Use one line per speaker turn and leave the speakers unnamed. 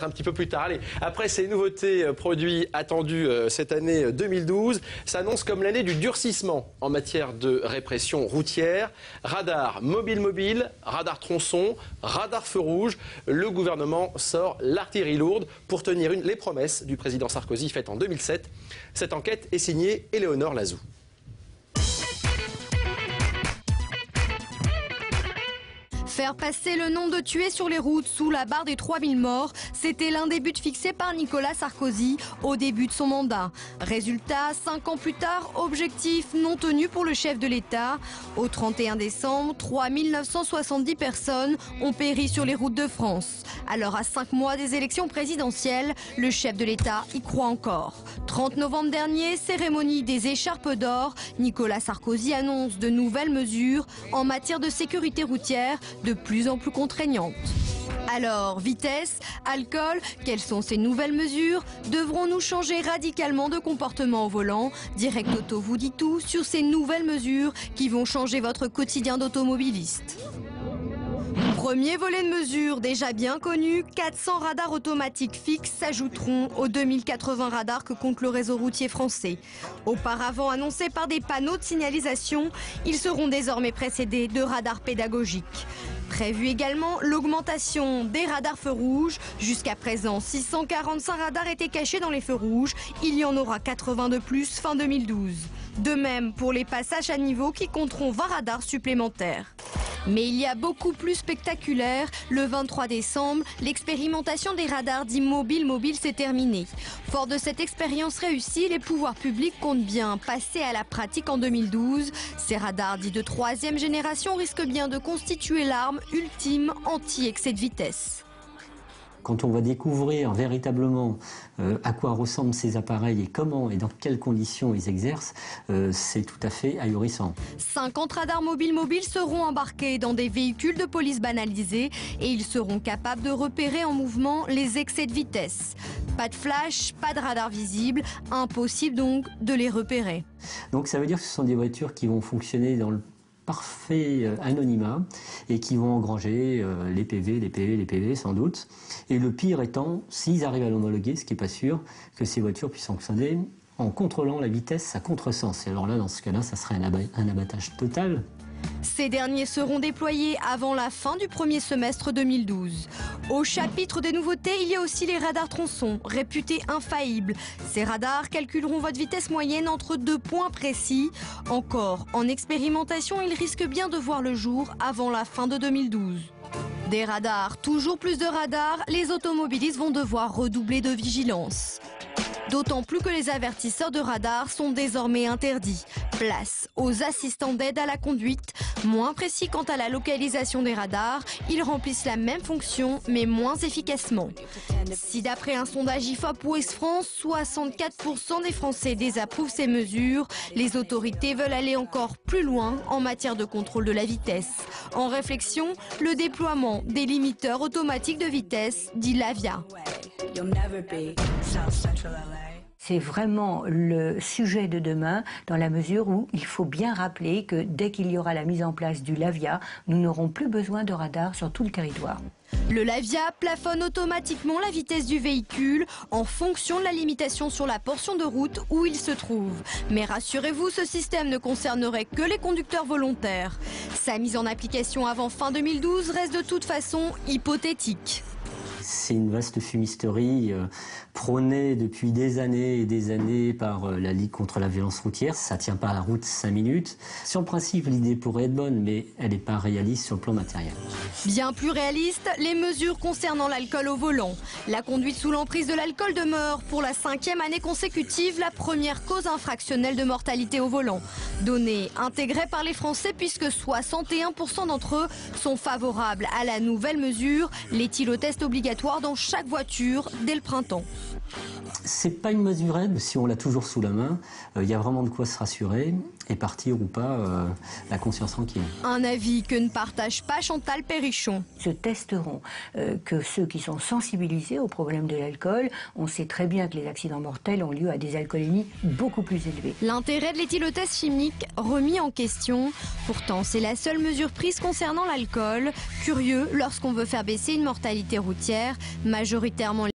Un petit peu plus tard. Allez, après ces nouveautés produits attendus cette année 2012, s'annonce comme l'année du durcissement en matière de répression routière. Radar mobile, radar tronçon, radar feu rouge. Le gouvernement sort l'artillerie lourde pour tenir les promesses du président Sarkozy faites en 2007. Cette enquête est signée Éléonore Lazou.
Faire passer le nombre de tués sur les routes sous la barre des 3000 morts, c'était l'un des buts fixés par Nicolas Sarkozy au début de son mandat. Résultat, 5 ans plus tard, objectif non tenu pour le chef de l'État. Au 31 décembre, 3970 personnes ont péri sur les routes de France. Alors à 5 mois des élections présidentielles, le chef de l'État y croit encore. 30 novembre dernier, cérémonie des écharpes d'or, Nicolas Sarkozy annonce de nouvelles mesures en matière de sécurité routière de plus en plus contraignantes. Alors, vitesse, alcool, quelles sont ces nouvelles mesures? Devrons-nous changer radicalement de comportement au volant? Direct Auto vous dit tout sur ces nouvelles mesures qui vont changer votre quotidien d'automobiliste. Premier volet de mesures déjà bien connu, 400 radars automatiques fixes s'ajouteront aux 2080 radars que compte le réseau routier français. Auparavant annoncés par des panneaux de signalisation, ils seront désormais précédés de radars pédagogiques. Prévu également l'augmentation des radars feux rouges. Jusqu'à présent, 645 radars étaient cachés dans les feux rouges. Il y en aura 80 de plus fin 2012. De même pour les passages à niveau qui compteront 20 radars supplémentaires. Mais il y a beaucoup plus spectaculaire. Le 23 décembre, l'expérimentation des radars dits mobiles s'est terminée. Fort de cette expérience réussie, les pouvoirs publics comptent bien passer à la pratique en 2012. Ces radars dits de 3e génération risquent bien de constituer l'arme ultime anti-excès de vitesse.
Quand on va découvrir véritablement à quoi ressemblent ces appareils et comment et dans quelles conditions ils exercent, c'est tout à fait ahurissant.
50 radars mobiles seront embarqués dans des véhicules de police banalisés et ils seront capables de repérer en mouvement les excès de vitesse. Pas de flash, pas de radar visible, impossible donc de les repérer.
Donc ça veut dire que ce sont des voitures qui vont fonctionner dans le parfait anonymat et qui vont engranger les PV sans doute. Et le pire étant, s'ils arrivent à l'homologuer, ce qui n'est pas sûr, que ces voitures puissent fonctionner en contrôlant la vitesse à contresens. Et alors là, dans ce cas-là, ça serait un abattage total.
Ces derniers seront déployés avant la fin du premier semestre 2012. Au chapitre des nouveautés, il y a aussi les radars tronçons, réputés infaillibles. Ces radars calculeront votre vitesse moyenne entre 2 points précis. Encore en expérimentation, ils risquent bien de voir le jour avant la fin de 2012. Des radars, toujours plus de radars, les automobilistes vont devoir redoubler de vigilance. D'autant plus que les avertisseurs de radar sont désormais interdits. Place aux assistants d'aide à la conduite, moins précis quant à la localisation des radars, ils remplissent la même fonction mais moins efficacement. Si d'après un sondage IFOP Ouest France, 64% des Français désapprouvent ces mesures, les autorités veulent aller encore plus loin en matière de contrôle de la vitesse. En réflexion, le déploiement des limiteurs automatiques de vitesse, dit Lavia.
C'est vraiment le sujet de demain dans la mesure où il faut bien rappeler que dès qu'il y aura la mise en place du Lavia, nous n'aurons plus besoin de radars sur tout le territoire.
Le Lavia plafonne automatiquement la vitesse du véhicule en fonction de la limitation sur la portion de route où il se trouve. Mais rassurez-vous, ce système ne concernerait que les conducteurs volontaires. Sa mise en application avant fin 2012 reste de toute façon hypothétique.
C'est une vaste fumisterie prônée depuis des années et des années par la Ligue contre la violence routière. Ça ne tient pas la route 5 minutes. Sur le principe, l'idée pourrait être bonne, mais elle n'est pas réaliste sur le plan matériel.
Bien plus réaliste, les mesures concernant l'alcool au volant. La conduite sous l'emprise de l'alcool demeure pour la 5e année consécutive la première cause infractionnelle de mortalité au volant. Donnée intégrée par les Français puisque 61% d'entre eux sont favorables à la nouvelle mesure, l'éthylotest obligatoire dans chaque voiture dès le printemps.
C'est pas une mesurette, si on l'a toujours sous la main, il y a vraiment de quoi se rassurer. et partir ou pas la conscience tranquille.
Un avis que ne partage pas Chantal Perrichon.
Se testeront que ceux qui sont sensibilisés au problème de l'alcool. On sait très bien que les accidents mortels ont lieu à des alcoolémies beaucoup plus élevées.
L'intérêt de l'éthylotest chimique remis en question. Pourtant, c'est la seule mesure prise concernant l'alcool. Curieux lorsqu'on veut faire baisser une mortalité routière majoritairement